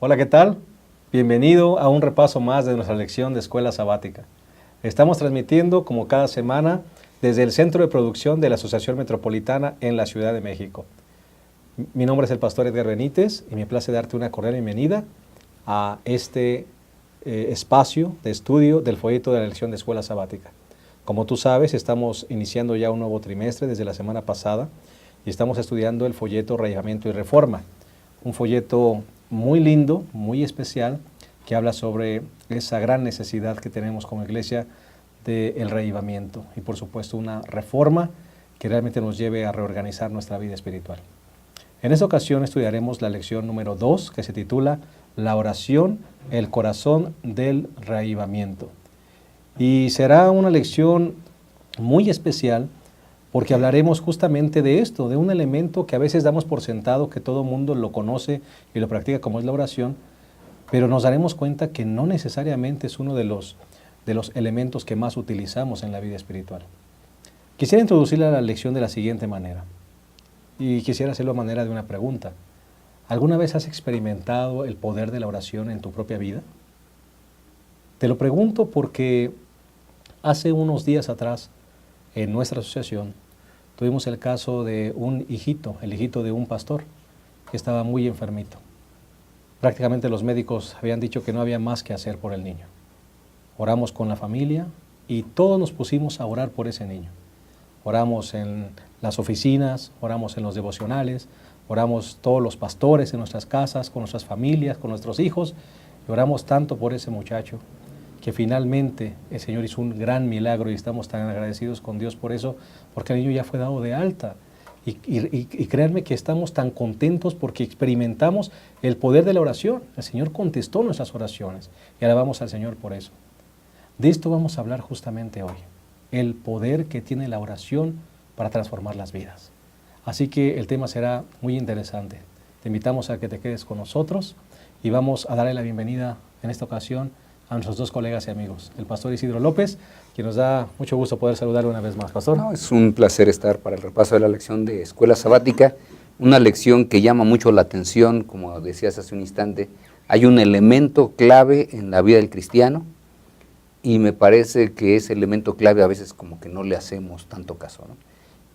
Hola, ¿qué tal? Bienvenido a un repaso más de nuestra lección de Escuela Sabática. Estamos transmitiendo, como cada semana, desde el Centro de Producción de la Asociación Metropolitana en la Ciudad de México. Mi nombre es el pastor Edgar Benítez y me place darte una cordial bienvenida a este espacio de estudio del folleto de la lección de Escuela Sabática. Como tú sabes, estamos iniciando ya un nuevo trimestre desde la semana pasada y estamos estudiando el folleto Reavivamiento y Reforma, un folleto muy lindo, muy especial, que habla sobre esa gran necesidad que tenemos como iglesia del reavivamiento y por supuesto una reforma que realmente nos lleve a reorganizar nuestra vida espiritual. En esta ocasión estudiaremos la lección número 2, que se titula La oración, el corazón del reavivamiento. Y será una lección muy especial porque hablaremos justamente de esto, de un elemento que a veces damos por sentado, que todo mundo lo conoce y lo practica, como es la oración, pero nos daremos cuenta que no necesariamente es uno de los elementos que más utilizamos en la vida espiritual. Quisiera introducirle a la lección de la siguiente manera, y quisiera hacerlo a manera de una pregunta. ¿Alguna vez has experimentado el poder de la oración en tu propia vida? Te lo pregunto porque hace unos días atrás, en nuestra asociación, tuvimos el caso de un hijito, el hijito de un pastor, que estaba muy enfermito. Prácticamente los médicos habían dicho que no había más que hacer por el niño. Oramos con la familia y todos nos pusimos a orar por ese niño. Oramos en las oficinas, oramos en los devocionales, oramos todos los pastores en nuestras casas, con nuestras familias, con nuestros hijos, y oramos tanto por ese muchacho que finalmente el Señor hizo un gran milagro y estamos tan agradecidos con Dios por eso, porque el niño ya fue dado de alta. Y créanme que estamos tan contentos porque experimentamos el poder de la oración. El Señor contestó nuestras oraciones y alabamos al Señor por eso. De esto vamos a hablar justamente hoy, el poder que tiene la oración para transformar las vidas. Así que el tema será muy interesante. Te invitamos a que te quedes con nosotros y vamos a darle la bienvenida en esta ocasión a nuestros dos colegas y amigos, el pastor Isidro López, quien nos da mucho gusto poder saludarle una vez más. Pastor. No, es un placer estar para el repaso de la lección de Escuela Sabática, una lección que llama mucho la atención, como decías hace un instante. Hay un elemento clave en la vida del cristiano y me parece que ese elemento clave a veces como que no le hacemos tanto caso, ¿no?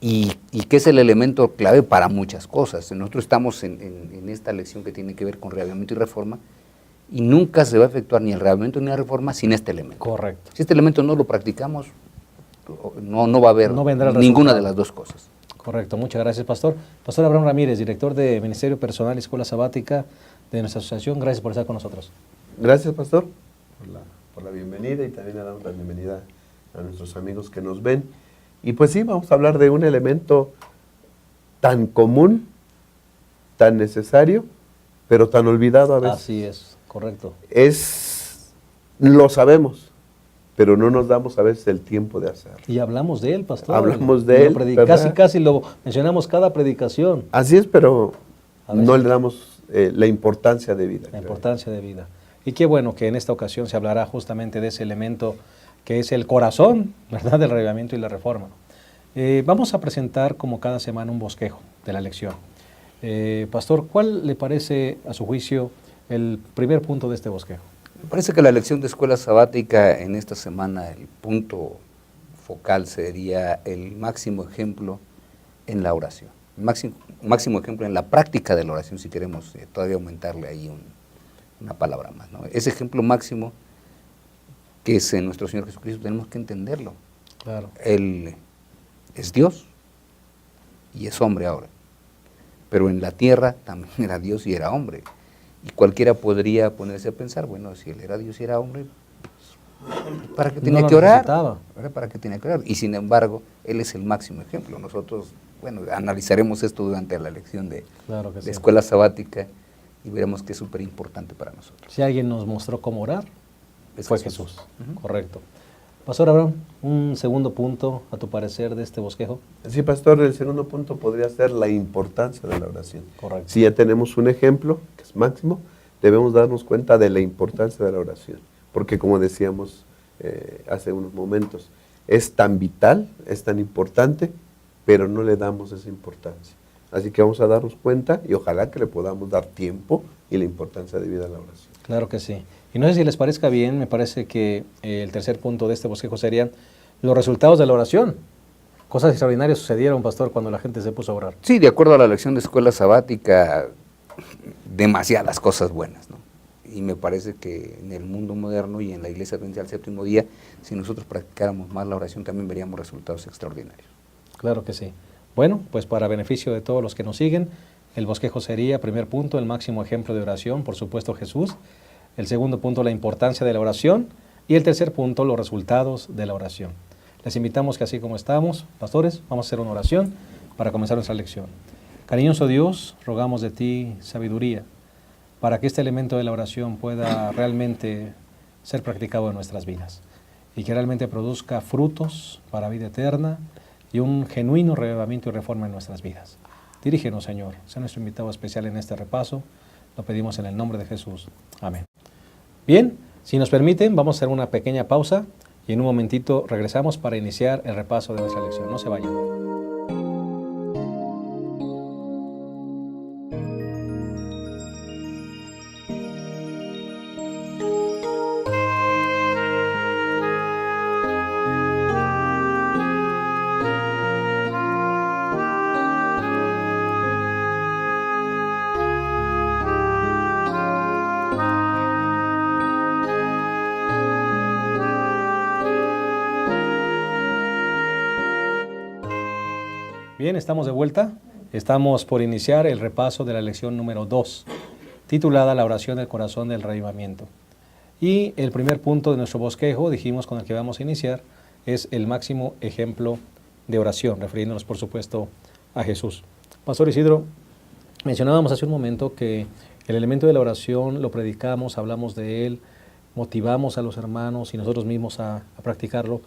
Y que es el elemento clave para muchas cosas. Nosotros estamos en esta lección que tiene que ver con reavivamiento y reforma, y nunca se va a efectuar ni el reavivamiento ni la reforma sin este elemento. Correcto. Si este elemento no lo practicamos, no va a haber ninguna de las dos cosas. Correcto, muchas gracias, pastor. Pastor Abraham Ramírez, director de Ministerio Personal y Escuela Sabática de nuestra asociación, gracias por estar con nosotros. Gracias, pastor, por la bienvenida, y también le damos la bienvenida a nuestros amigos que nos ven. Y pues sí, vamos a hablar de un elemento tan común, tan necesario, pero tan olvidado a veces. Así es, correcto. Lo sabemos, pero no nos damos a veces el tiempo de hacerlo. Y hablamos de él, pastor. Hablamos de él, casi lo mencionamos cada predicación. Así es, pero no le damos la importancia de vida. La importancia de vida. Y qué bueno que en esta ocasión se hablará justamente de ese elemento que es el corazón, ¿verdad?, del reavivamiento y la reforma. Vamos a presentar como cada semana un bosquejo de la lección. Pastor, ¿cuál le parece a su juicio el primer punto de este bosquejo? Me parece que la lección de Escuela Sabática en esta semana, el punto focal sería el máximo ejemplo en la oración. El máximo ejemplo en la práctica de la oración, si queremos todavía aumentarle ahí una palabra más, ¿no? Ese ejemplo máximo que es en nuestro Señor Jesucristo, tenemos que entenderlo. Claro. Él es Dios y es hombre ahora, pero en la tierra también era Dios y era hombre. Y cualquiera podría ponerse a pensar, bueno, si él era Dios y era hombre, pues, ¿para qué tenía que orar? ¿Para qué tenía que orar? Y sin embargo, él es el máximo ejemplo. Nosotros, bueno, analizaremos esto durante la lección de Escuela Sabática y veremos que es súper importante para nosotros. Si alguien nos mostró cómo orar, fue Jesús. Correcto. Pastor Abraham, un segundo punto a tu parecer de este bosquejo. Sí, pastor, el segundo punto podría ser la importancia de la oración. Correcto. Si ya tenemos un ejemplo, que es máximo, debemos darnos cuenta de la importancia de la oración. Porque como decíamos hace unos momentos, es tan vital, es tan importante, pero no le damos esa importancia. Así que vamos a darnos cuenta y ojalá que le podamos dar tiempo y la importancia de vida a la oración. Claro que sí. Y no sé si les parezca bien, me parece que el tercer punto de este bosquejo serían los resultados de la oración. Cosas extraordinarias sucedieron, pastor, cuando la gente se puso a orar. Sí, de acuerdo a la lección de escuela sabática, demasiadas cosas buenas, ¿no? Y me parece que en el mundo moderno y en la Iglesia Adventista del Séptimo Día, si nosotros practicáramos más la oración, también veríamos resultados extraordinarios. Claro que sí. Bueno, pues para beneficio de todos los que nos siguen, el bosquejo sería, primer punto, el máximo ejemplo de oración, por supuesto Jesús. El segundo punto, la importancia de la oración. Y el tercer punto, los resultados de la oración. Les invitamos que así como estamos, pastores, vamos a hacer una oración para comenzar nuestra lección. Cariñoso Dios, rogamos de ti sabiduría para que este elemento de la oración pueda realmente ser practicado en nuestras vidas y que realmente produzca frutos para vida eterna y un genuino revivamiento y reforma en nuestras vidas. Dirígenos, Señor, sea nuestro invitado especial en este repaso. Lo pedimos en el nombre de Jesús. Amén. Bien, si nos permiten, vamos a hacer una pequeña pausa y en un momentito regresamos para iniciar el repaso de nuestra lección. No se vayan. Bien, estamos de vuelta. Estamos por iniciar el repaso de la lección número 2, titulada La oración del corazón del revivamiento. Y el primer punto de nuestro bosquejo, dijimos con el que vamos a iniciar, es el máximo ejemplo de oración, refiriéndonos por supuesto a Jesús. Pastor Isidro, mencionábamos hace un momento que el elemento de la oración lo predicamos, hablamos de él, motivamos a los hermanos y nosotros mismos a practicarlo.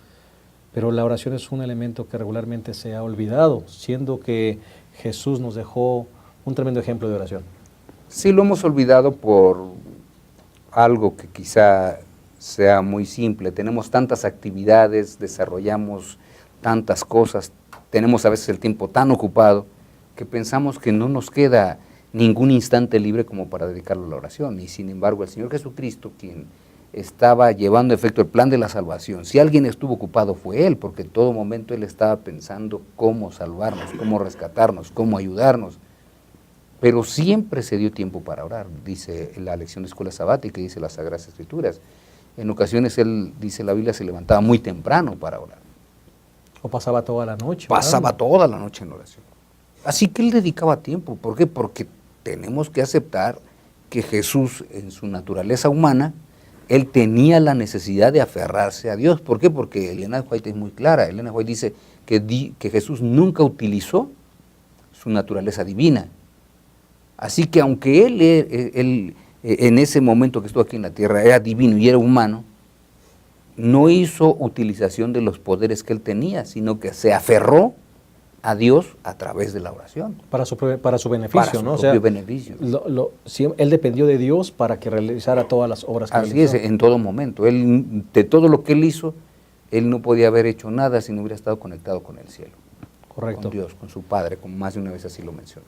Pero la oración es un elemento que regularmente se ha olvidado, siendo que Jesús nos dejó un tremendo ejemplo de oración. Sí, lo hemos olvidado por algo que quizá sea muy simple. Tenemos tantas actividades, desarrollamos tantas cosas, tenemos a veces el tiempo tan ocupado que pensamos que no nos queda ningún instante libre como para dedicarlo a la oración. Y sin embargo, el Señor Jesucristo, quien estaba llevando a efecto el plan de la salvación, si alguien estuvo ocupado fue Él, porque en todo momento Él estaba pensando cómo salvarnos, cómo rescatarnos, cómo ayudarnos, pero siempre se dio tiempo para orar, dice la lección de escuela sabática, dice las Sagradas Escrituras. En ocasiones Él, dice la Biblia, se levantaba muy temprano para orar. O pasaba toda la noche. Pasaba toda la noche en oración. Así que Él dedicaba tiempo. ¿Por qué? Porque tenemos que aceptar que Jesús, en su naturaleza humana, Él tenía la necesidad de aferrarse a Dios. ¿Por qué? Porque Elena White es muy clara. Elena White dice que Jesús nunca utilizó su naturaleza divina. Así que aunque él en ese momento que estuvo aquí en la tierra era divino y era humano, no hizo utilización de los poderes que Él tenía, sino que se aferró a Dios a través de la oración. Para su beneficio, para su ¿no? propio beneficio. Él dependió de Dios para que realizara todas las obras que Así es, en todo momento. Él, de todo lo que Él hizo, Él no podía haber hecho nada si no hubiera estado conectado con el cielo. Correcto. Con Dios, con su Padre, como más de una vez así lo mencionó.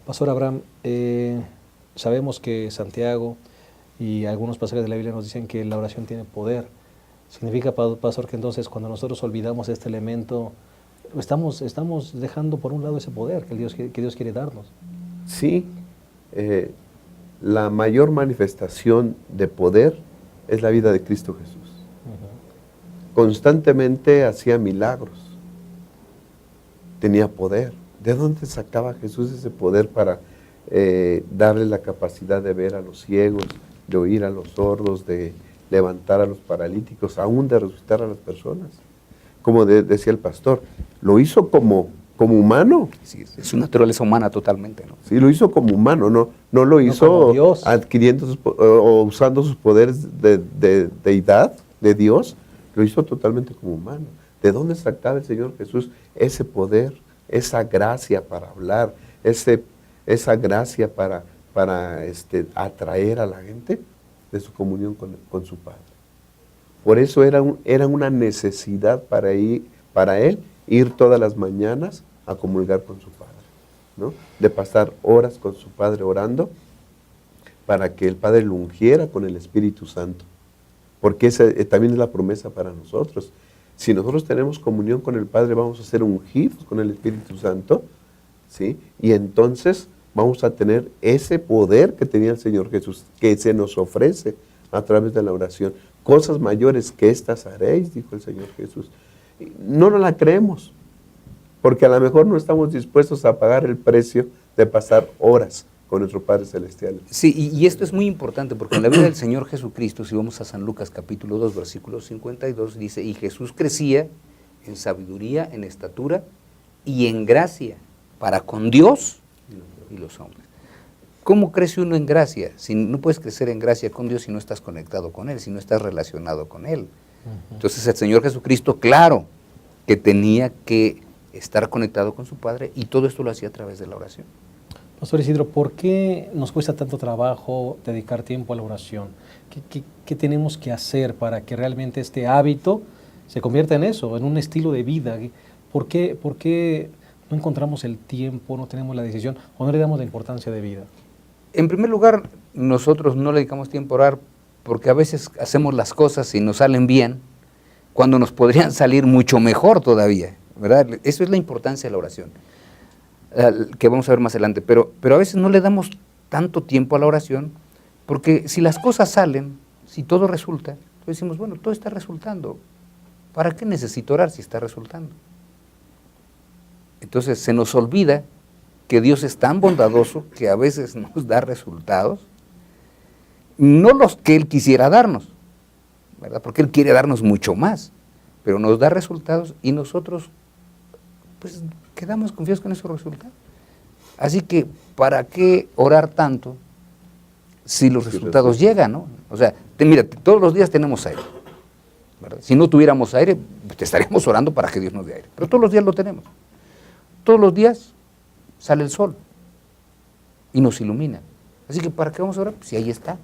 Pastor Abraham, sabemos que Santiago y algunos pasajes de la Biblia nos dicen que la oración tiene poder. ¿Significa, pastor, que entonces cuando nosotros olvidamos este elemento, estamos dejando por un lado ese poder que Dios quiere darnos? Sí, la mayor manifestación de poder es la vida de Cristo Jesús. Constantemente hacía milagros, tenía poder. ¿De dónde sacaba Jesús ese poder para darle la capacidad de ver a los ciegos, de oír a los sordos, de levantar a los paralíticos, aún de resucitar a las personas? Como decía el pastor, lo hizo como humano. Sí, es su naturaleza humana totalmente, ¿no? Sí, lo hizo como humano, no lo hizo adquiriendo o usando sus poderes de deidad, de Dios, lo hizo totalmente como humano. ¿De dónde sacaba el Señor Jesús ese poder, esa gracia para hablar, esa gracia para atraer a la gente de su comunión con su Padre? Por eso era una necesidad para él ir todas las mañanas a comulgar con su Padre. ¿no? De pasar horas con su Padre orando para que el Padre lo ungiera con el Espíritu Santo. Porque esa también es la promesa para nosotros. Si nosotros tenemos comunión con el Padre, vamos a ser ungidos con el Espíritu Santo, ¿sí? Y entonces vamos a tener ese poder que tenía el Señor Jesús, que se nos ofrece a través de la oración. Cosas mayores que estas haréis, dijo el Señor Jesús. No nos la creemos, porque a lo mejor no estamos dispuestos a pagar el precio de pasar horas con nuestro Padre Celestial. Sí, y esto es muy importante, porque en la vida del Señor Jesucristo, si vamos a San Lucas capítulo 2, versículo 52, dice, y Jesús crecía en sabiduría, en estatura y en gracia, para con Dios y los hombres. ¿Cómo crece uno en gracia? Si no puedes crecer en gracia con Dios si no estás conectado con Él, si no estás relacionado con Él. Entonces el Señor Jesucristo, claro, que tenía que estar conectado con su Padre, y todo esto lo hacía a través de la oración. Pastor Isidro, ¿por qué nos cuesta tanto trabajo dedicar tiempo a la oración? ¿Qué tenemos que hacer para que realmente este hábito se convierta en eso, en un estilo de vida? ¿Por qué no encontramos el tiempo, no tenemos la decisión o no le damos la importancia de vida? En primer lugar, nosotros no le dedicamos tiempo a orar porque a veces hacemos las cosas y nos salen bien cuando nos podrían salir mucho mejor todavía, ¿verdad? Eso es la importancia de la oración, que vamos a ver más adelante, pero a veces no le damos tanto tiempo a la oración, porque si las cosas salen, si todo resulta, entonces decimos, bueno, todo está resultando, ¿para qué necesito orar si está resultando? Entonces se nos olvida que Dios es tan bondadoso que a veces nos da resultados, no los que Él quisiera darnos, ¿verdad? Porque Él quiere darnos mucho más, pero nos da resultados y nosotros pues quedamos confiados con esos resultados. Así que, ¿para qué orar tanto si los resultados llegan, ¿no? O sea, mira, todos los días tenemos aire, ¿verdad? Si no tuviéramos aire, te estaríamos orando para que Dios nos dé aire, pero todos los días lo tenemos. Todos los días sale el sol y nos ilumina. Así que, ¿para qué vamos a orar? Pues si ahí está.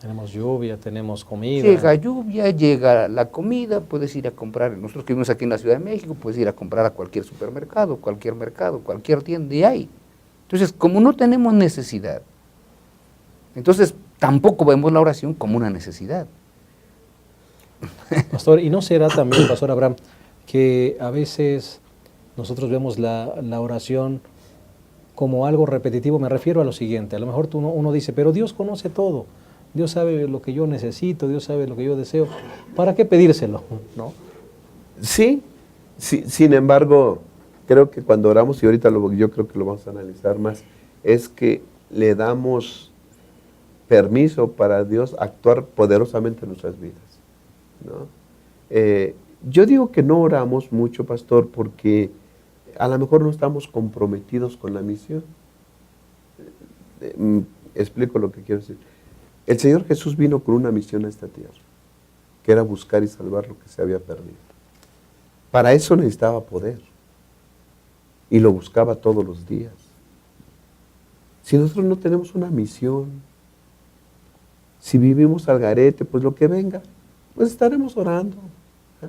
Tenemos lluvia, tenemos comida. Llega lluvia, llega la comida, puedes ir a comprar, nosotros que vivimos aquí en la Ciudad de México, puedes ir a comprar a cualquier supermercado, cualquier tienda, y hay. Entonces, como no tenemos necesidad, entonces tampoco vemos la oración como una necesidad. Pastor, ¿y no será también, Pastor Abraham, que a veces nosotros vemos la oración como algo repetitivo? Me refiero a lo siguiente, a lo mejor uno dice, pero Dios conoce todo. Dios sabe lo que yo necesito, Dios sabe lo que yo deseo. ¿Para qué pedírselo? ¿No? Sí, sin embargo, creo que cuando oramos, y ahorita yo creo que lo vamos a analizar más, es que le damos permiso para Dios actuar poderosamente en nuestras vidas, ¿no? Yo digo que no oramos mucho, pastor, porque a lo mejor no estamos comprometidos con la misión. Explico lo que quiero decir. El Señor Jesús vino con una misión a esta tierra, que era buscar y salvar lo que se había perdido. Para eso necesitaba poder, y lo buscaba todos los días. Si nosotros no tenemos una misión, si vivimos al garete, pues lo que venga, pues estaremos orando, ¿eh?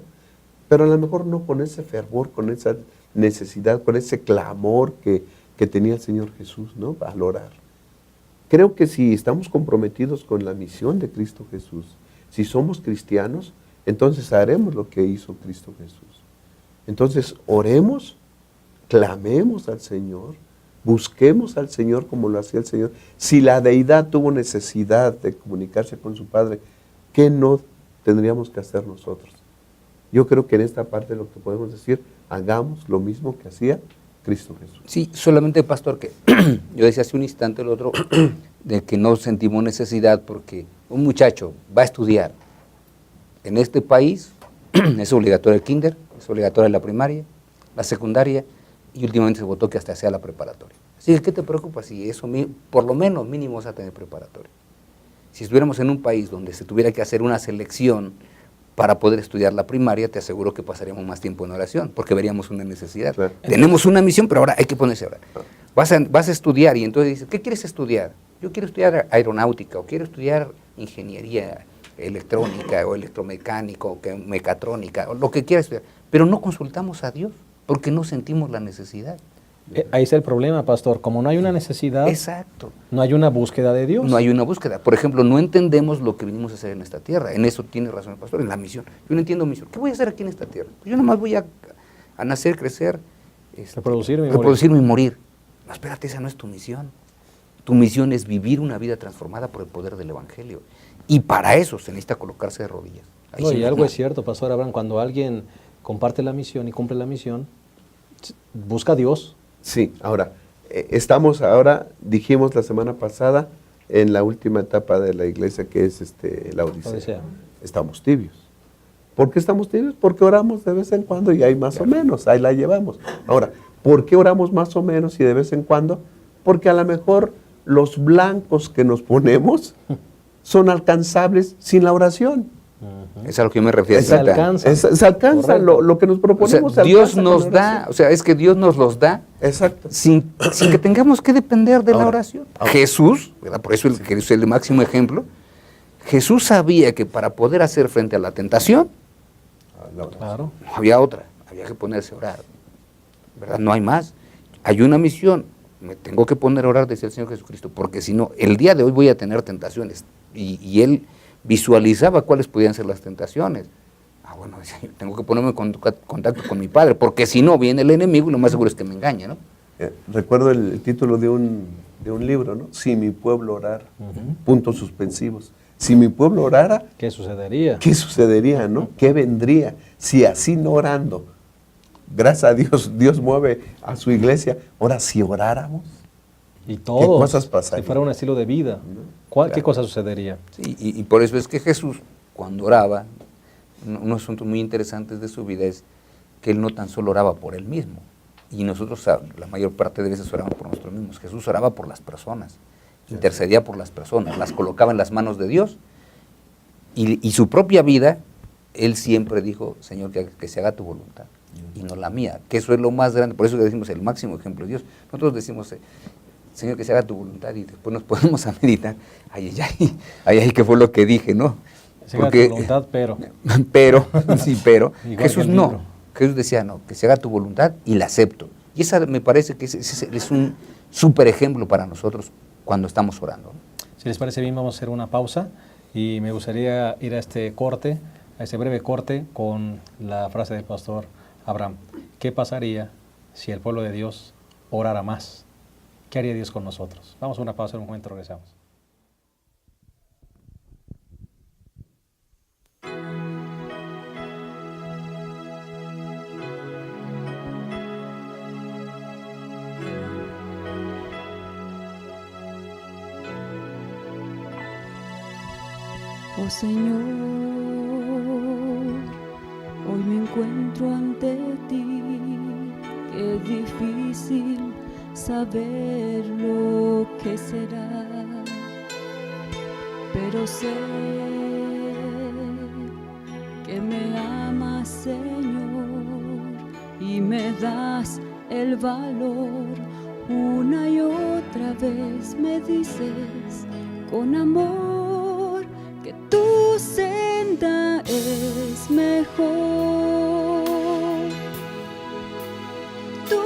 Pero a lo mejor no con ese fervor, con esa necesidad, con ese clamor que tenía el Señor Jesús, ¿no? Al orar. Creo que si estamos comprometidos con la misión de Cristo Jesús, si somos cristianos, entonces haremos lo que hizo Cristo Jesús. Entonces oremos, clamemos al Señor, busquemos al Señor como lo hacía el Señor. Si la deidad tuvo necesidad de comunicarse con su Padre, ¿qué no tendríamos que hacer nosotros? Yo creo que en esta parte lo que podemos decir, hagamos lo mismo que hacía Cristo Jesús. Sí, solamente, pastor, que yo decía hace un instante el otro, de que no sentimos necesidad porque un muchacho va a estudiar en este país, es obligatorio el kinder, es obligatoria la primaria, la secundaria, y últimamente se votó que hasta sea la preparatoria. Así que, ¿qué te preocupa si eso por lo menos mínimo vas a tener preparatoria? Si estuviéramos en un país donde se tuviera que hacer una selección para poder estudiar la primaria, te aseguro que pasaríamos más tiempo en oración, porque veríamos una necesidad. Claro. Tenemos una misión, pero ahora hay que ponerse a orar. Vas a estudiar y entonces dices, ¿qué quieres estudiar? Yo quiero estudiar aeronáutica, o quiero estudiar ingeniería electrónica, o electromecánico, o mecatrónica, o lo que quieras estudiar, pero no consultamos a Dios, porque no sentimos la necesidad. Ahí está el problema, pastor. Como no hay una necesidad, Exacto. no hay una búsqueda de Dios. No hay una búsqueda. Por ejemplo, no entendemos lo que venimos a hacer en esta tierra. En eso tiene razón el pastor, en la misión. Yo no entiendo misión. ¿Qué voy a hacer aquí en esta tierra? Pues yo nomás voy a nacer, crecer, reproducirme y morir. No, espérate, esa no es tu misión. Tu misión es vivir una vida transformada por el poder del Evangelio. Y para eso se necesita colocarse de rodillas. Ahí No, sí y no algo nada. es cierto, pastor Abraham, cuando alguien comparte la misión y cumple la misión, busca a Dios. Sí, ahora, estamos ahora, dijimos la semana pasada, en la última etapa de la iglesia que es la Odisea. Odisea. Estamos tibios. ¿Por qué estamos tibios? Porque oramos de vez en cuando y ahí más o menos, ahí la llevamos. Ahora, ¿por qué oramos más o menos y de vez en cuando? Porque a lo mejor los blancos que nos ponemos son alcanzables sin la oración. Es a lo que yo me refiero. Se alcanza. Se alcanza lo que nos O proponemos. sea, se Dios alcanza nos con la da, oración. o sea, es que Dios nos los da Exacto. sin que tengamos que depender de la Ahora, oración. Jesús, ¿verdad? Por eso que es el máximo ejemplo, Jesús sabía que para poder hacer frente a la tentación, La oración. Claro. no había otra, había que ponerse a orar, ¿verdad? No hay más. Hay una misión, me tengo que poner a orar, decía el Señor Jesucristo, porque si no, el día de hoy voy a tener tentaciones. Y Él visualizaba cuáles podían ser las tentaciones. Bueno, decía, yo tengo que ponerme en contacto con mi Padre, porque si no, viene el enemigo y lo más seguro es que me engañe, ¿no? Recuerdo el título de un libro, ¿no? Si mi pueblo orara, puntos suspensivos. Si mi pueblo orara, ¿Qué sucedería? ¿qué sucedería, no? ¿Qué vendría? Si así no orando, gracias a Dios, Dios mueve a su iglesia. Ahora, si oráramos, Y todo. cosas pasarían? Si fuera un estilo de vida, ¿qué Claro. cosa sucedería? Sí, y por eso es que Jesús, cuando oraba, unos asuntos muy interesantes de su vida es que Él no tan solo oraba por Él mismo, y nosotros la mayor parte de veces oramos por nosotros mismos. Jesús oraba por las personas, intercedía por las personas, las colocaba en las manos de Dios, y su propia vida, Él siempre dijo, Señor, que se haga tu voluntad, y no la mía, que eso es lo más grande, por eso le decimos el máximo ejemplo de Dios. Nosotros decimos, Señor, que se haga tu voluntad, y después nos ponemos a meditar, ay, ¿qué fue lo que dije, no? Se haga tu voluntad, pero. Pero, sí, pero, Igual Jesús que el no. libro. Jesús decía, no, que se haga tu voluntad y la acepto. Y esa me parece que es un súper ejemplo para nosotros cuando estamos orando. Si les parece bien, vamos a hacer una pausa y me gustaría ir a este corte, a este breve corte, con la frase del pastor Abraham. ¿Qué pasaría si el pueblo de Dios orara más? ¿Qué haría Dios con nosotros? Vamos a una pausa, en un momento regresamos. Oh Señor, hoy me encuentro ante ti, qué difícil saber lo que será, pero sé que me amas, Señor, y me das el valor. Una y otra vez me dices con amor que tu senda es mejor. Tú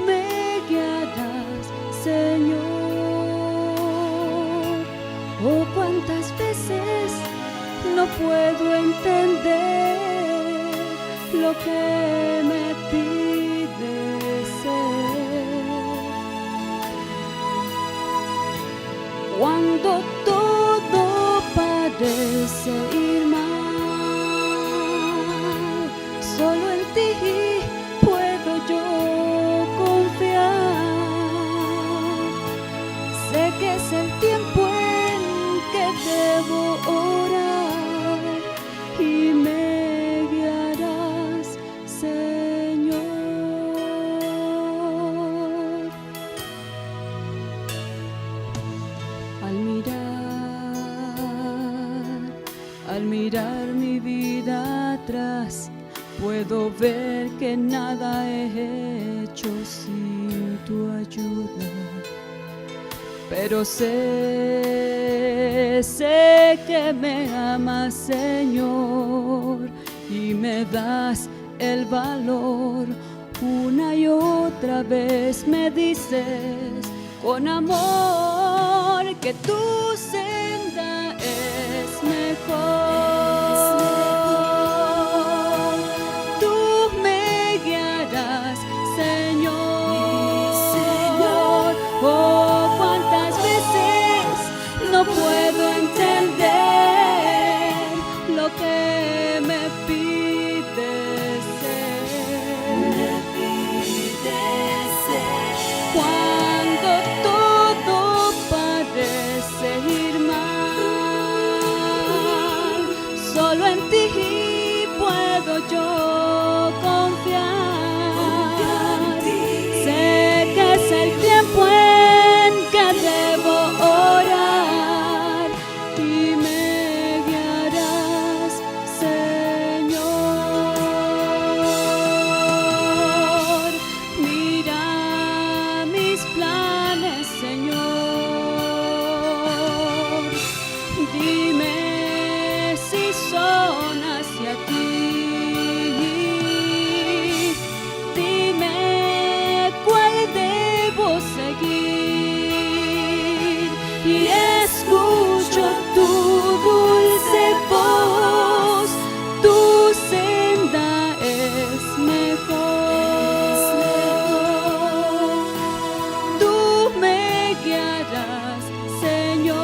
me guiarás, Señor. Oh, cuántas veces no puedo entender lo que me pides ser. Cuando todo parece ir mal, solo en ti puedo yo confiar. Sé que es el tiempo en que debo orar y me guiarás, Señor. Al mirar mi vida atrás, puedo ver que nada he hecho sin tu ayuda. Pero sé que me amas, Señor, y me das el valor. Una y otra vez me dices con amor que tu senda es mejor. Tú me guiarás, Señor. Oh, cuántas veces no puedo entender lo que me pides ser. Cuando todo parece ir mal, solo en ti puedo yo confiar. Sé que es el tiempo en que debo orar y me guiarás, Señor. Mira mis planes, Señor. Dime si son hacia ti. Dime cuál debo seguir. Y escucho tu dulce voz. Tu senda es mejor. Tú me guiarás, Señor.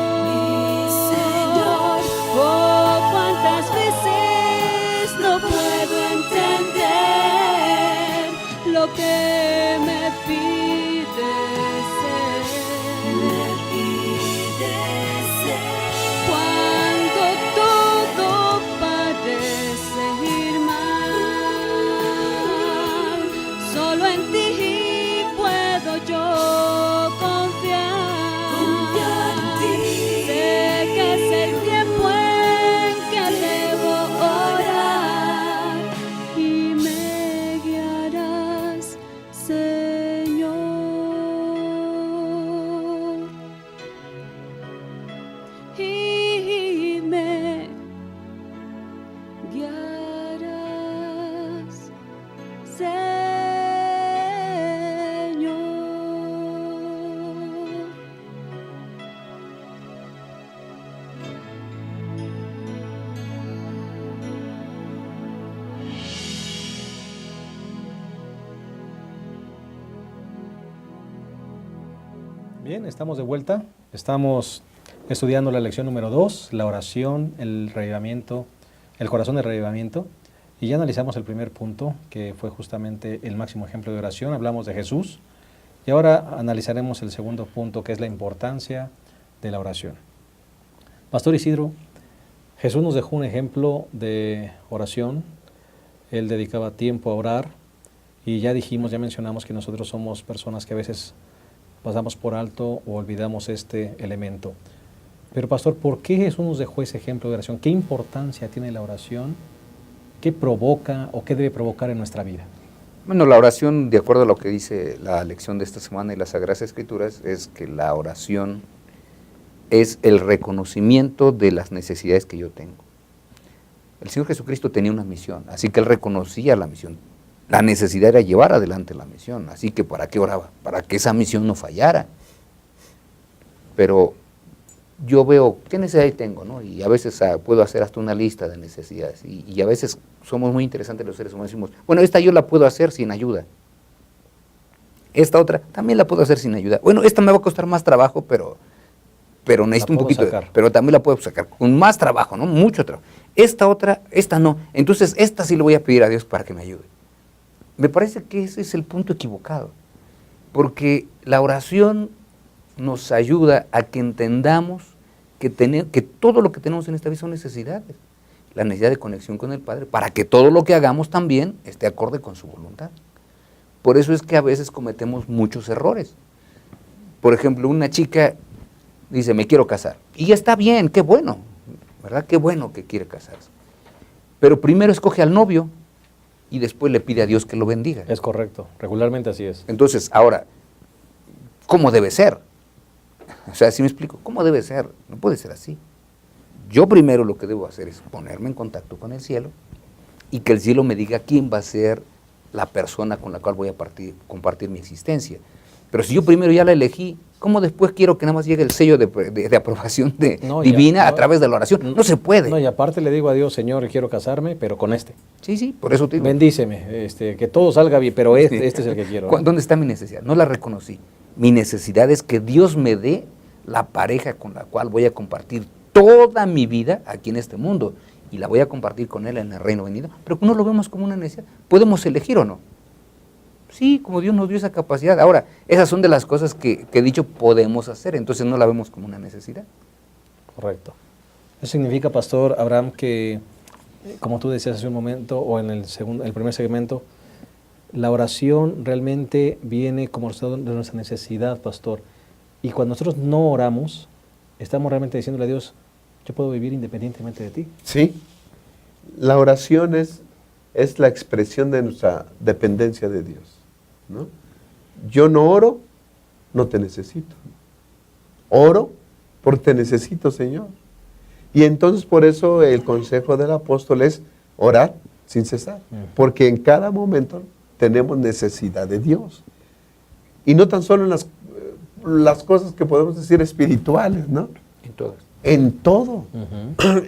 Oh, cuántas veces no puedo entender lo que me pides ser. Cuando todo parece ir mal, solo en ti puedo yo confiar. Sé que es el tiempo en que debo orar y me guiarás, Señor. Y me guiarás, Señor. Bien, estamos de vuelta. Estamos estudiando la lección número 2, la oración, el revivamiento, el corazón del revivamiento. Y ya analizamos el primer punto, que fue justamente el máximo ejemplo de oración. Hablamos de Jesús. Y ahora analizaremos el segundo punto, que es la importancia de la oración. Pastor Isidro, Jesús nos dejó un ejemplo de oración. Él dedicaba tiempo a orar. Y ya dijimos, ya mencionamos que nosotros somos personas que a veces pasamos por alto o olvidamos este elemento. Pero pastor, ¿por qué Jesús nos dejó ese ejemplo de oración? ¿Qué importancia tiene la oración? ¿Qué provoca o qué debe provocar en nuestra vida? Bueno, la oración, de acuerdo a lo que dice la lección de esta semana y las Sagradas Escrituras, es que la oración es el reconocimiento de las necesidades que yo tengo. El Señor Jesucristo tenía una misión, así que Él reconocía la misión. La necesidad era llevar adelante la misión, así que ¿para qué oraba? Para que esa misión no fallara. Pero yo veo, ¿qué necesidad tengo? ¿No? Y a veces puedo hacer hasta una lista de necesidades. Y a veces somos muy interesantes los seres humanos. Decimos, bueno, esta yo la puedo hacer sin ayuda. Esta otra también la puedo hacer sin ayuda. Bueno, esta me va a costar más trabajo, pero necesito un poquito. Pero también la puedo sacar con más trabajo, ¿no? Mucho trabajo. Esta otra, esta no. Entonces, esta sí le voy a pedir a Dios para que me ayude. Me parece que ese es el punto equivocado. Porque la oración nos ayuda a que entendamos que todo lo que tenemos en esta vida son necesidades. La necesidad de conexión con el Padre, para que todo lo que hagamos también esté acorde con su voluntad. Por eso es que a veces cometemos muchos errores. Por ejemplo, una chica dice, me quiero casar. Y está bien, qué bueno, ¿verdad? Qué bueno que quiere casarse. Pero primero escoge al novio y después le pide a Dios que lo bendiga. Es correcto, regularmente así es. Entonces, ahora, ¿cómo debe ser? O sea, ¿sí me explico? ¿Cómo debe ser? No puede ser así. Yo primero lo que debo hacer es ponerme en contacto con el cielo y que el cielo me diga quién va a ser la persona con la cual voy a compartir mi existencia. Pero si yo primero ya la elegí, ¿cómo después quiero que nada más llegue el sello de aprobación divina a través de la oración? No se puede. No, y aparte le digo a Dios, Señor, quiero casarme, pero con este. Sí, por eso te digo. Bendíceme, que todo salga bien, pero este es el que quiero. ¿Dónde está mi necesidad? No la reconocí. Mi necesidad es que Dios me dé la pareja con la cual voy a compartir toda mi vida aquí en este mundo, y la voy a compartir con Él en el reino venido, pero no lo vemos como una necesidad. ¿Podemos elegir o no? Sí, como Dios nos dio esa capacidad. Ahora, esas son de las cosas que he dicho podemos hacer, entonces no la vemos como una necesidad. Correcto. Eso significa, Pastor Abraham, que, como tú decías hace un momento, o en el primer segmento, la oración realmente viene como resultado de nuestra necesidad, Pastor. Y cuando nosotros no oramos, estamos realmente diciéndole a Dios, yo puedo vivir independientemente de ti. Sí, la oración es la expresión de nuestra dependencia de Dios, ¿no? Yo no oro, no te necesito. Oro porque te necesito, Señor. Y entonces por eso el consejo del apóstol es orar sin cesar, porque en cada momento tenemos necesidad de Dios. Y no tan solo en las cosas que podemos decir espirituales, ¿no? En todas. En todo,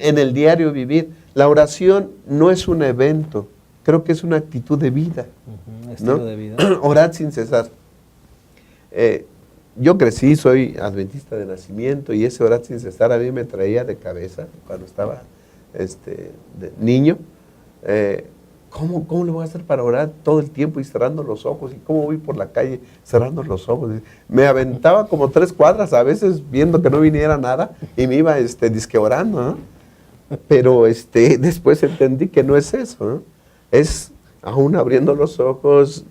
en el diario vivir. La oración no es un evento, creo que es una actitud de vida. Estilo ¿no? de vida. Orad sin cesar. Yo crecí, soy adventista de nacimiento, y ese orar sin cesar a mí me traía de cabeza cuando estaba de niño. ¿Cómo le voy a hacer para orar todo el tiempo y cerrando los ojos? ¿Y cómo voy por la calle cerrando los ojos? Me aventaba como 3 cuadras a veces viendo que no viniera nada y me iba disque orando, ¿no? Pero después entendí que no es eso, ¿no? Es aún abriendo los ojos,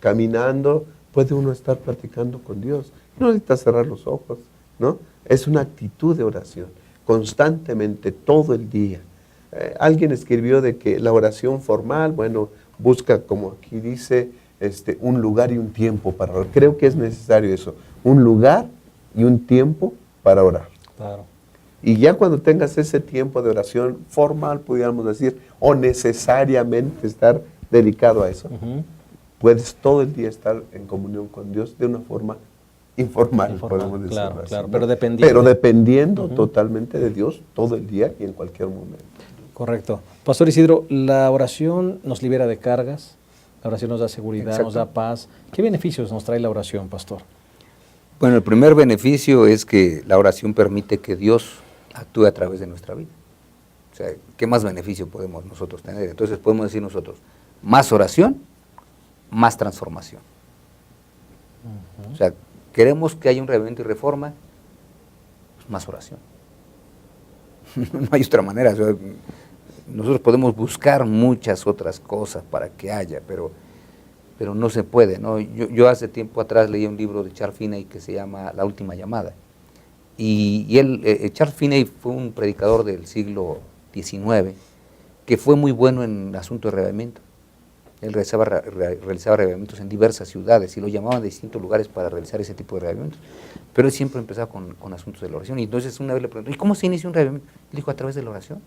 caminando, puede uno estar platicando con Dios. No necesita cerrar los ojos, ¿no? Es una actitud de oración, constantemente, todo el día. Alguien escribió de que la oración formal, bueno, busca, como aquí dice, un lugar y un tiempo para orar. Creo que es necesario eso, un lugar y un tiempo para orar. Claro. Y ya cuando tengas ese tiempo de oración formal, pudiéramos decir, o necesariamente estar dedicado a eso, puedes todo el día estar en comunión con Dios de una forma informal, podemos decirlo claro, así, claro, ¿no? pero dependiendo. Totalmente de Dios todo el día y en cualquier momento. Correcto. Pastor Isidro, la oración nos libera de cargas, la oración nos da seguridad, Exacto. nos da paz. ¿Qué beneficios nos trae la oración, Pastor? Bueno, el primer beneficio es que la oración permite que Dios actúe a través de nuestra vida. O sea, ¿qué más beneficio podemos nosotros tener? Entonces podemos decir nosotros, más oración, más transformación. O sea, queremos que haya un reavivamiento y reforma, pues más oración. No hay otra manera. O sea, nosotros podemos buscar muchas otras cosas para que haya, pero no se puede, ¿no? Yo hace tiempo atrás leí un libro de Charles Finney que se llama La Última Llamada. Y él, Charles Finney fue un predicador del siglo XIX que fue muy bueno en el asunto de reavivamiento. Él realizaba reavivamientos en diversas ciudades y lo llamaban de distintos lugares para realizar ese tipo de reavivamientos. Pero él siempre empezaba con asuntos de la oración. Y entonces una vez le preguntó, ¿y cómo se inicia un reavivamiento? Él dijo, a través de la oración.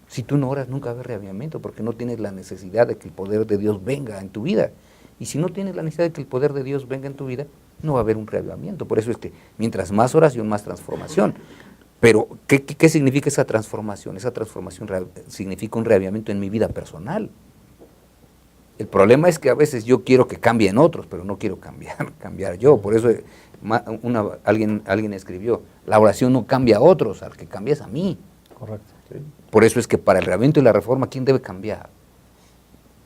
Si tú no oras, nunca va a haber reavivamiento, porque no tienes la necesidad de que el poder de Dios venga en tu vida. Y si no tienes la necesidad de que el poder de Dios venga en tu vida, no va a haber un reavivamiento. Por eso es que mientras más oración, más transformación. Pero, ¿qué significa esa transformación? Esa transformación significa un reavivamiento en mi vida personal. El problema es que a veces yo quiero que cambien otros, pero no quiero cambiar yo. Por eso alguien escribió, la oración no cambia a otros, al que cambia es a mí. Correcto. ¿Sí? Por eso es que para el reavivamiento y la reforma, ¿quién debe cambiar?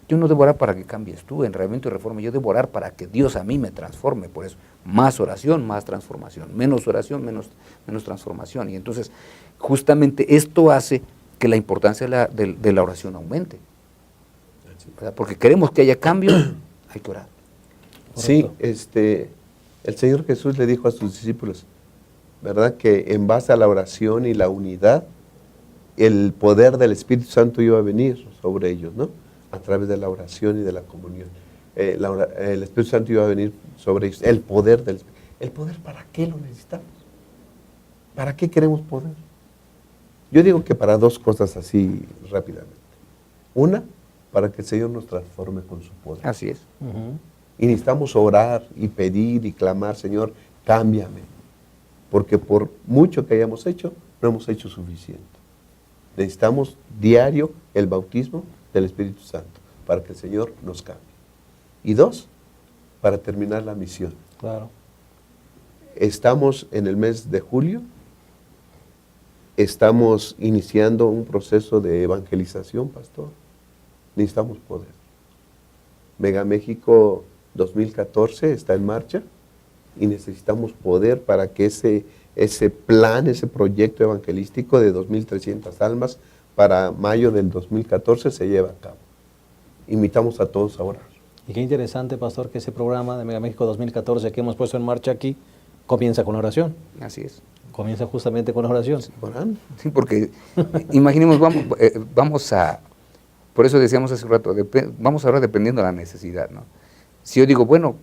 Yo no debo orar para que cambies tú en reavivamiento y reforma, yo debo orar para que Dios a mí me transforme. Por eso, más oración, más transformación. Menos oración, menos transformación. Y entonces, justamente esto hace que la importancia de la oración aumente. ¿Verdad? Porque queremos que haya cambio, hay que orar. Sí, el Señor Jesús le dijo a sus discípulos, ¿verdad? Que en base a la oración y la unidad, el poder del Espíritu Santo iba a venir sobre ellos, ¿no? A través de la oración y de la comunión. El Espíritu Santo iba a venir sobre ellos. El poder del Espíritu. ¿El poder para qué lo necesitamos? ¿Para qué queremos poder? Yo digo que para 2 cosas así rápidamente. Una, para que el Señor nos transforme con su poder. Así es. Ujú. Y necesitamos orar y pedir y clamar, Señor, cámbiame. Porque por mucho que hayamos hecho, no hemos hecho suficiente. Necesitamos diario el bautismo del Espíritu Santo para que el Señor nos cambie. Y 2, para terminar la misión. Claro. Estamos en el mes de julio, estamos iniciando un proceso de evangelización, pastor. Necesitamos poder. Mega México 2014 está en marcha y necesitamos poder para que ese plan, ese proyecto evangelístico de 2.300 almas para mayo del 2014 se lleve a cabo. Invitamos a todos a orar. Y qué interesante, pastor, que ese programa de Mega México 2014 que hemos puesto en marcha aquí comienza con la oración. Así es. Comienza justamente con la oración. Orando. Sí, porque imaginemos, vamos a, por eso decíamos hace un rato, vamos a orar dependiendo de la necesidad, ¿no? Si yo digo, bueno,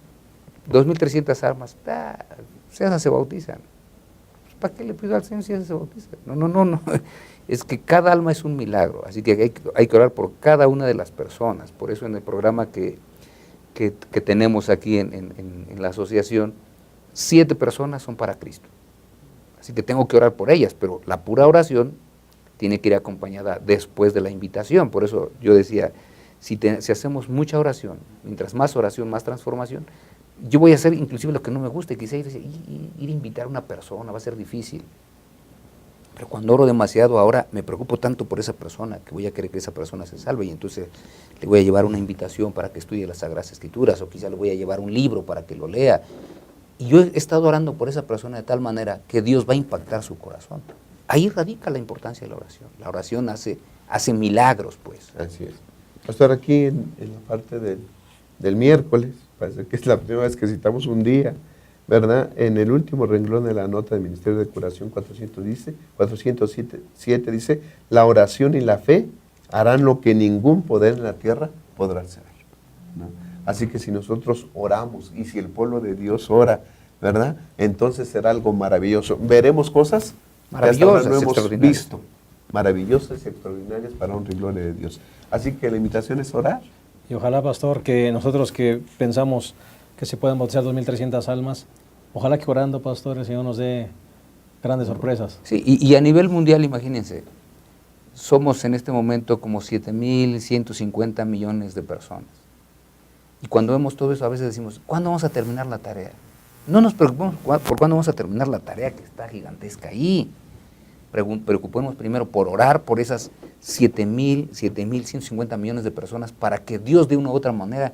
2.300 almas, se bautizan. ¿Para qué le pido al Señor si se bautiza? No. Es que cada alma es un milagro, así que hay que orar por cada una de las personas. Por eso en el programa que tenemos aquí en la asociación, 7 personas son para Cristo. Así que tengo que orar por ellas, pero la pura oración tiene que ir acompañada después de la invitación. Por eso yo decía, si hacemos mucha oración, mientras más oración, más transformación, yo voy a hacer inclusive lo que no me gusta, y quizá ir a invitar a una persona, va a ser difícil. Pero cuando oro demasiado, ahora me preocupo tanto por esa persona, que voy a querer que esa persona se salve, y entonces le voy a llevar una invitación para que estudie las Sagradas Escrituras, o quizá le voy a llevar un libro para que lo lea. Y yo he estado orando por esa persona de tal manera que Dios va a impactar su corazón. Ahí radica la importancia de la oración. La oración hace milagros, pues. Así es. Pastor, aquí en la parte del miércoles, parece que es la primera vez que citamos un día, ¿verdad? En el último renglón de la nota del Ministerio de Curación 407 dice, la oración y la fe harán lo que ningún poder en la tierra podrá hacer, ¿no? Así que si nosotros oramos y si el pueblo de Dios ora, ¿verdad? Entonces será algo maravilloso. Veremos cosas que hasta ahora no hemos visto, maravillosas y extraordinarias para honra y gloria de Dios. Así que la invitación es orar. Y ojalá, pastor, que nosotros que pensamos que se puedan bautizar 2.300 almas, ojalá que orando, pastor, el Señor nos dé grandes sorpresas. Sí, y a nivel mundial, imagínense, somos en este momento como 7.150 millones de personas. Y cuando vemos todo eso, a veces decimos, ¿cuándo vamos a terminar la tarea? No nos preocupemos por cuándo vamos a terminar la tarea que está gigantesca ahí. Preocupémonos primero por orar por esas 7.150 millones de personas para que Dios de una u otra manera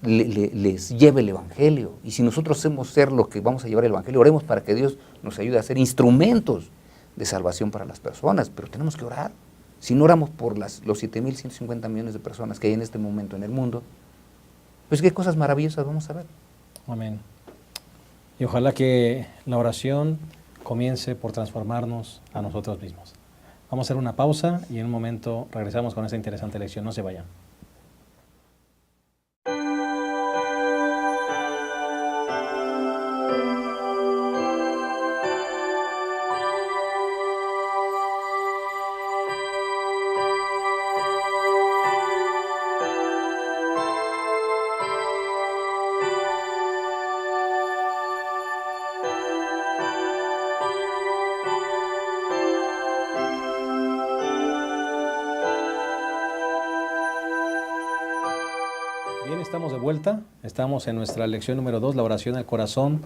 les lleve el Evangelio. Y si nosotros hacemos ser lo que vamos a llevar el Evangelio, oremos para que Dios nos ayude a ser instrumentos de salvación para las personas. Pero tenemos que orar. Si no oramos por los 7.150 millones de personas que hay en este momento en el mundo, pues qué cosas maravillosas vamos a ver. Amén. Y ojalá que la oración comience por transformarnos a nosotros mismos. Vamos a hacer una pausa y en un momento regresamos con esta interesante lección. No se vayan. Bien, estamos de vuelta. Estamos en nuestra lección número 2, la oración al corazón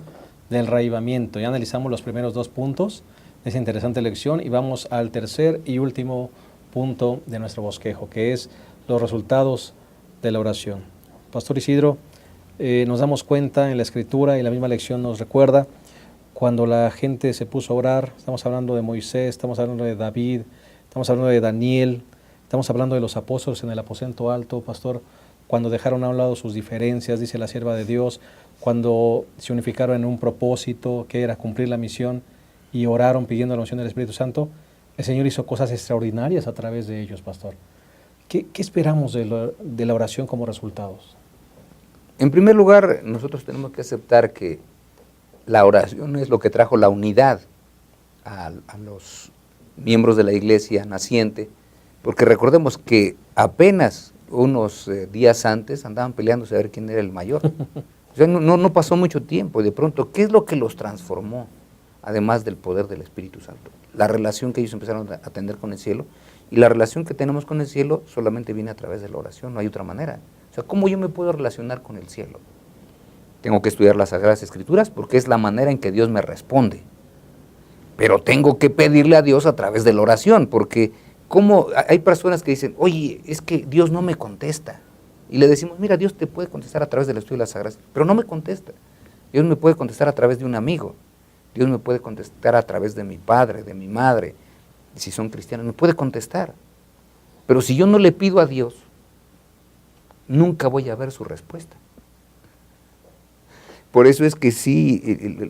del reavivamiento. Ya analizamos los primeros 2 puntos de esa interesante lección y vamos al tercer y último punto de nuestro bosquejo, que es los resultados de la oración. Pastor Isidro, nos damos cuenta en la Escritura y la misma lección nos recuerda cuando la gente se puso a orar. Estamos hablando de Moisés, estamos hablando de David, estamos hablando de Daniel, estamos hablando de los apóstoles en el aposento alto, pastor, cuando dejaron a un lado sus diferencias, dice la sierva de Dios, cuando se unificaron en un propósito que era cumplir la misión y oraron pidiendo la unción del Espíritu Santo, el Señor hizo cosas extraordinarias a través de ellos, pastor. ¿Qué esperamos de la oración como resultados? En primer lugar, nosotros tenemos que aceptar que la oración es lo que trajo la unidad a los miembros de la iglesia naciente, porque recordemos que apenas unos días antes andaban peleándose a ver quién era el mayor. O sea, no pasó mucho tiempo y de pronto, ¿qué es lo que los transformó? Además del poder del Espíritu Santo. La relación que ellos empezaron a tener con el cielo, y la relación que tenemos con el cielo solamente viene a través de la oración, no hay otra manera. O sea, ¿cómo yo me puedo relacionar con el cielo? Tengo que estudiar las Sagradas Escrituras porque es la manera en que Dios me responde. Pero tengo que pedirle a Dios a través de la oración, porque hay personas que dicen, oye, es que Dios no me contesta. Y le decimos, mira, Dios te puede contestar a través del estudio de las Sagradas, pero no me contesta. Dios me puede contestar a través de un amigo. Dios me puede contestar a través de mi padre, de mi madre. Y si son cristianos, me puede contestar. Pero si yo no le pido a Dios, nunca voy a ver su respuesta. Por eso es que sí,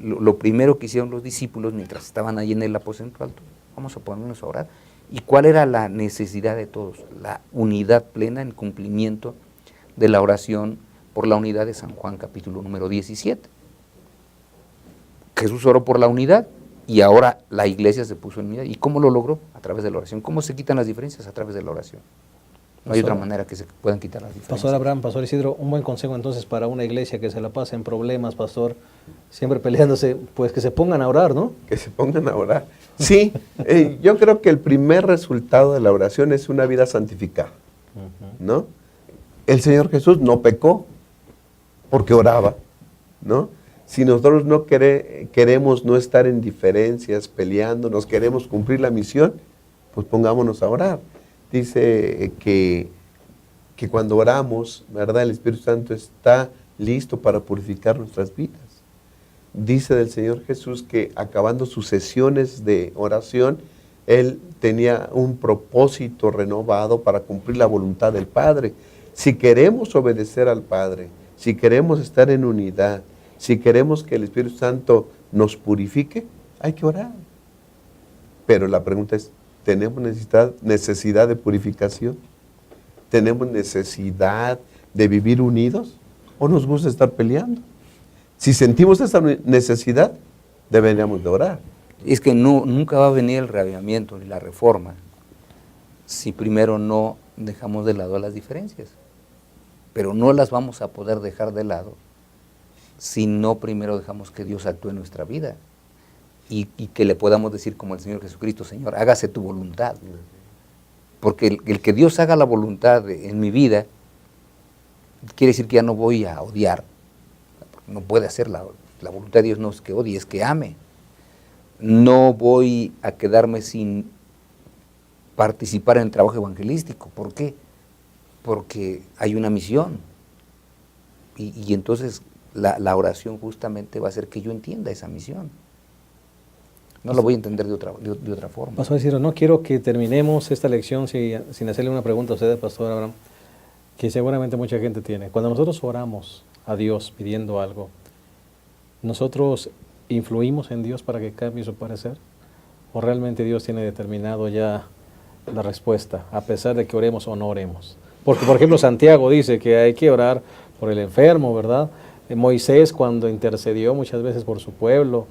lo primero que hicieron los discípulos mientras estaban ahí en el aposento alto, vamos a ponernos a orar. ¿Y cuál era la necesidad de todos? La unidad plena en cumplimiento de la oración por la unidad de San Juan, capítulo número 17. Jesús oró por la unidad y ahora la iglesia se puso en unidad. ¿Y cómo lo logró? A través de la oración. ¿Cómo se quitan las diferencias? A través de la oración. No hay otra manera que se puedan quitar las diferencias. Pastor Abraham, Pastor Isidro, un buen consejo entonces para una iglesia que se la pasa en problemas, Pastor, siempre peleándose, pues que se pongan a orar, ¿no? Que se pongan a orar. Sí, yo creo que el primer resultado de la oración es una vida santificada, ¿no? El Señor Jesús no pecó porque oraba, ¿no? Si nosotros no queremos no estar en diferencias, peleándonos, queremos cumplir la misión, pues pongámonos a orar. Dice que cuando oramos, ¿verdad? El Espíritu Santo está listo para purificar nuestras vidas. Dice del Señor Jesús que acabando sus sesiones de oración, Él tenía un propósito renovado para cumplir la voluntad del Padre. Si queremos obedecer al Padre, si queremos estar en unidad, si queremos que el Espíritu Santo nos purifique, hay que orar. Pero la pregunta es, ¿tenemos necesidad de purificación? ¿Tenemos necesidad de vivir unidos? ¿O nos gusta estar peleando? Si sentimos esa necesidad, deberíamos de orar. Es que nunca va a venir el reavivamiento ni la reforma si primero no dejamos de lado las diferencias. Pero no las vamos a poder dejar de lado si no primero dejamos que Dios actúe en nuestra vida y que le podamos decir como el Señor Jesucristo, Señor, hágase tu voluntad. Porque el que Dios haga la voluntad en mi vida quiere decir que ya no voy a odiar. No puede hacer la voluntad de Dios, no es que odie, es que ame. No voy a quedarme sin participar en el trabajo evangelístico. ¿Por qué? Porque hay una misión. Y entonces la oración justamente va a hacer que yo entienda esa misión. No la voy a entender de otra forma. Pastor Isidro, no quiero que terminemos esta lección sin hacerle una pregunta a usted, Pastor Abraham, que seguramente mucha gente tiene. Cuando nosotros oramos a Dios pidiendo algo, ¿nosotros influimos en Dios para que cambie su parecer? ¿O realmente Dios tiene determinado ya la respuesta, a pesar de que oremos o no oremos? Porque, por ejemplo, Santiago dice que hay que orar por el enfermo, ¿verdad? Moisés, cuando intercedió muchas veces por su pueblo,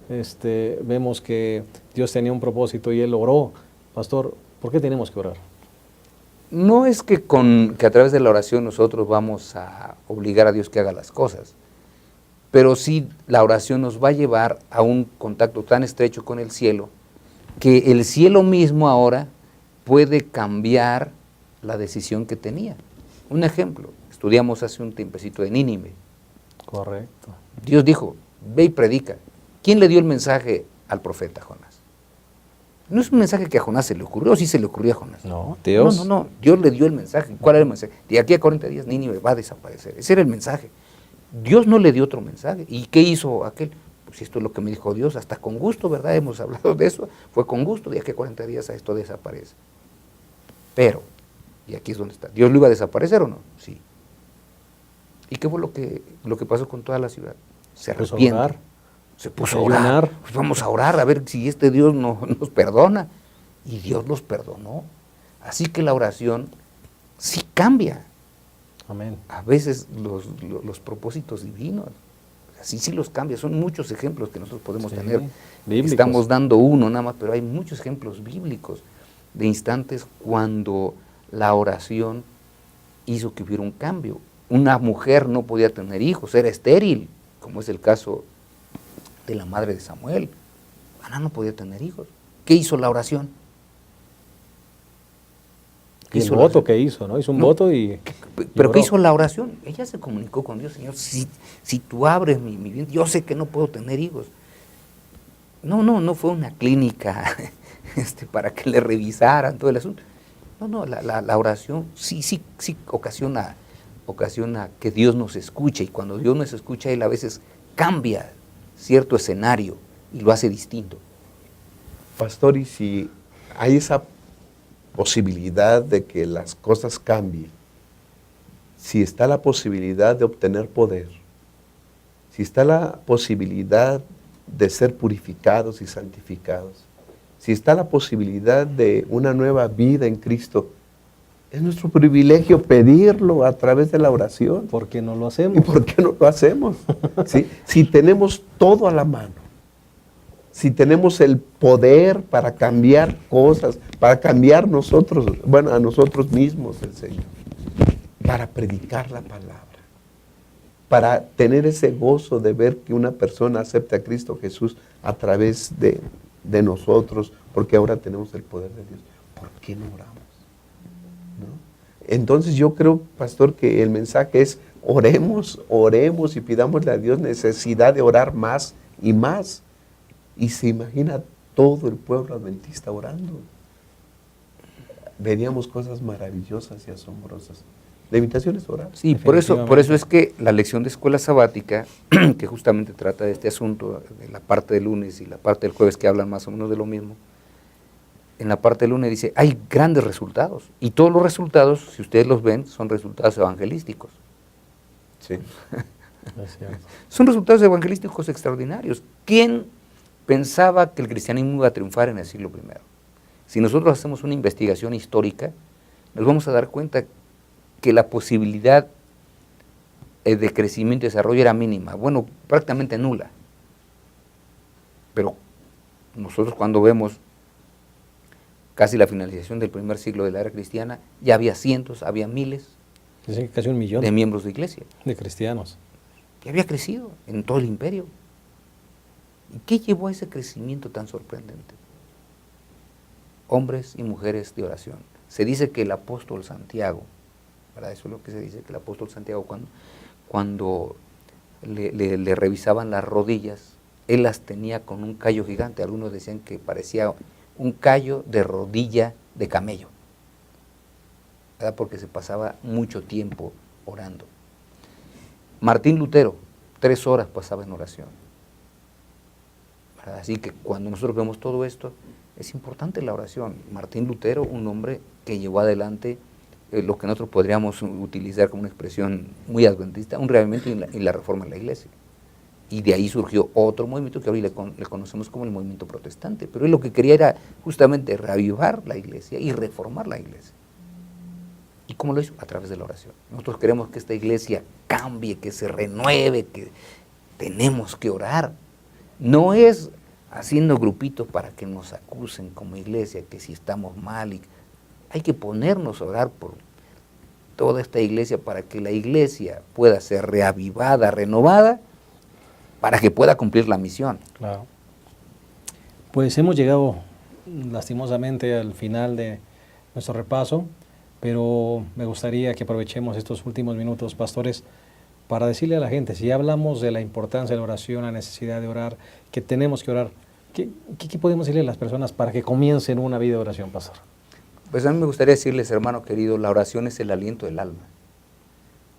vemos que Dios tenía un propósito y él oró. Pastor, ¿por qué tenemos que orar? No es que a través de la oración nosotros vamos a obligar a Dios que haga las cosas, pero sí la oración nos va a llevar a un contacto tan estrecho con el cielo, que el cielo mismo ahora puede cambiar la decisión que tenía. Un ejemplo, estudiamos hace un tiempecito de Nínive. Correcto. Dios dijo, ve y predica. ¿Quién le dio el mensaje al profeta Jonás? No es un mensaje que a Jonás se le ocurrió, o sí se le ocurrió a Jonás. No, Dios. No, Dios le dio el mensaje. ¿Cuál era el mensaje? De aquí a 40 días Nínive va a desaparecer. Ese era el mensaje. Dios no le dio otro mensaje. ¿Y qué hizo aquel? Pues esto es lo que me dijo Dios, hasta con gusto, ¿verdad? Hemos hablado de eso. Fue con gusto, de aquí a 40 días esto desaparece. Pero, y aquí es donde está, ¿Dios lo iba a desaparecer o no? Sí. ¿Y qué fue lo que pasó con toda la ciudad? Se arrepiente. Se puso a orar. Pues vamos a orar a ver si este Dios nos perdona. Y Dios los perdonó. Así que la oración sí cambia. Amén. A veces los propósitos divinos, así sí los cambia. Son muchos ejemplos que nosotros podemos tener. Bíblicos. Estamos dando uno nada más, pero hay muchos ejemplos bíblicos de instantes cuando la oración hizo que hubiera un cambio. Una mujer no podía tener hijos, era estéril, como es el caso de la madre de Samuel. Ana no podía tener hijos. ¿Qué hizo la oración? Y el voto que hizo, ¿no? Hizo un voto y... ¿Pero qué oró. hizo la oración? Ella se comunicó con Dios, Señor, si tú abres mi vientre, yo sé que no puedo tener hijos. No fue una clínica para que le revisaran todo el asunto. La oración sí ocasiona que Dios nos escuche, y cuando Dios nos escucha, Él a veces cambia cierto escenario y lo hace distinto. Pastor, y si hay esa posibilidad de que las cosas cambien, si está la posibilidad de obtener poder, si está la posibilidad de ser purificados y santificados, si está la posibilidad de una nueva vida en Cristo, es nuestro privilegio pedirlo a través de la oración. ¿Por qué no lo ¿Y hacemos? por qué no lo hacemos? ¿Sí? Si tenemos todo a la mano, si tenemos el poder para cambiar cosas, para cambiar nosotros, a nosotros mismos, el Señor, para predicar la palabra, para tener ese gozo de ver que una persona acepta a Cristo Jesús a través de nosotros, porque ahora tenemos el poder de Dios. ¿Por qué no oramos? ¿No? Entonces yo creo, pastor, que el mensaje es oremos y pidámosle a Dios necesidad de orar más y más. Y se imagina todo el pueblo adventista orando. Veríamos cosas maravillosas y asombrosas. La invitación es orar. Sí, por eso es que la lección de escuela sabática, que justamente trata de este asunto, de la parte del lunes y la parte del jueves, que hablan más o menos de lo mismo, en la parte del lunes dice, hay grandes resultados, y todos los resultados, si ustedes los ven, son resultados evangelísticos. Sí. Son resultados evangelísticos extraordinarios. ¿Quién pensaba que el cristianismo iba a triunfar en el siglo I? Si nosotros hacemos una investigación histórica, nos vamos a dar cuenta que la posibilidad de crecimiento y desarrollo era mínima, bueno, prácticamente nula. Pero nosotros cuando vemos casi la finalización del primer siglo de la era cristiana, ya había cientos, había miles Dicen que casi 1 millón de miembros de iglesia, de cristianos. que había crecido en todo el imperio. ¿Y qué llevó a ese crecimiento tan sorprendente? Hombres y mujeres de oración. Se dice que el apóstol Santiago, ¿verdad? Eso es lo que se dice, que el apóstol Santiago cuando le revisaban las rodillas, él las tenía con un callo gigante. Algunos decían que parecía un callo de rodilla de camello, ¿verdad? Porque se pasaba mucho tiempo orando. Martín Lutero, 3 horas pasaba en oración. Así que cuando nosotros vemos todo esto, es importante la oración. Martín Lutero, un hombre que llevó adelante lo que nosotros podríamos utilizar como una expresión muy adventista, un reavivamiento y la reforma de la iglesia. Y de ahí surgió otro movimiento que hoy le conocemos como el movimiento protestante. Pero él lo que quería era justamente reavivar la iglesia y reformar la iglesia. ¿Y cómo lo hizo? A través de la oración. Nosotros queremos que esta iglesia cambie, que se renueve, que tenemos que orar. No es haciendo grupitos para que nos acusen como iglesia, que si estamos mal. Hay que ponernos a orar por toda esta iglesia para que la iglesia pueda ser reavivada, renovada, para que pueda cumplir la misión. Claro. Pues hemos llegado lastimosamente al final de nuestro repaso, pero me gustaría que aprovechemos estos últimos minutos, pastores, para decirle a la gente, si ya hablamos de la importancia de la oración, la necesidad de orar, que tenemos que orar, ¿qué podemos decirle a las personas para que comiencen una vida de oración, pastor? Pues a mí me gustaría decirles, hermano querido, la oración es el aliento del alma.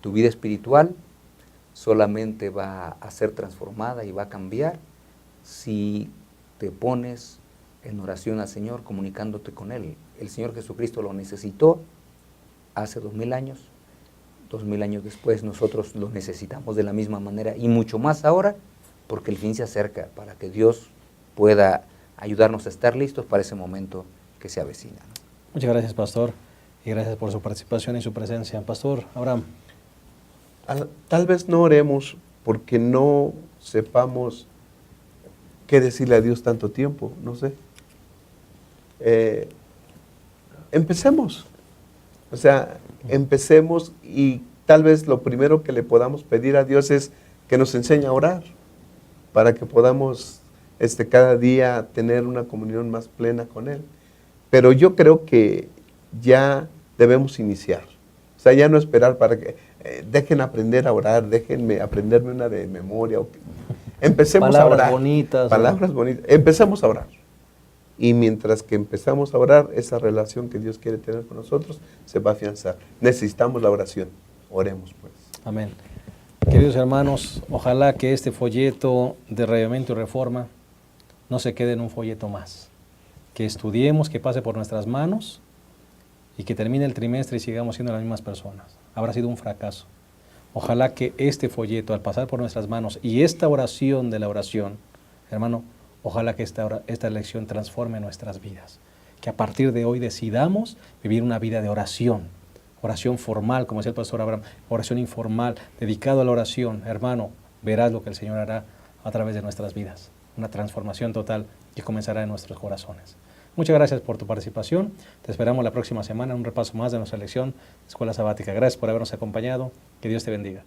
Tu vida espiritual solamente va a ser transformada y va a cambiar si te pones en oración al Señor, comunicándote con Él. El Señor Jesucristo lo necesitó hace 2000 años. 2000 años después nosotros lo necesitamos de la misma manera y mucho más ahora, porque el fin se acerca, para que Dios pueda ayudarnos a estar listos para ese momento que se avecina, ¿no? Muchas gracias, pastor, y gracias por su participación y su presencia. Pastor Abraham. Tal vez no oremos porque no sepamos qué decirle a Dios tanto tiempo, no sé. Empecemos. O sea, empecemos y tal vez lo primero que le podamos pedir a Dios es que nos enseñe a orar, para que podamos cada día tener una comunión más plena con Él. Pero yo creo que ya debemos iniciar. O sea, ya no esperar para que dejen aprender a orar, déjenme aprenderme una de memoria. Empecemos a orar. Palabras bonitas. Empecemos a orar. Y mientras que empezamos a orar, esa relación que Dios quiere tener con nosotros se va a afianzar. Necesitamos la oración. Oremos pues. Amén. Queridos hermanos, ojalá que este folleto de Reavivamiento y Reforma no se quede en un folleto más. Que estudiemos, que pase por nuestras manos y que termine el trimestre y sigamos siendo las mismas personas. Habrá sido un fracaso. Ojalá que este folleto, al pasar por nuestras manos y esta oración de la oración, hermano, ojalá que esta lección transforme nuestras vidas. Que a partir de hoy decidamos vivir una vida de oración. Oración formal, como decía el pastor Abraham, oración informal, dedicado a la oración. Hermano, verás lo que el Señor hará a través de nuestras vidas. Una transformación total que comenzará en nuestros corazones. Muchas gracias por tu participación. Te esperamos la próxima semana en un repaso más de nuestra lección de Escuela Sabática. Gracias por habernos acompañado. Que Dios te bendiga.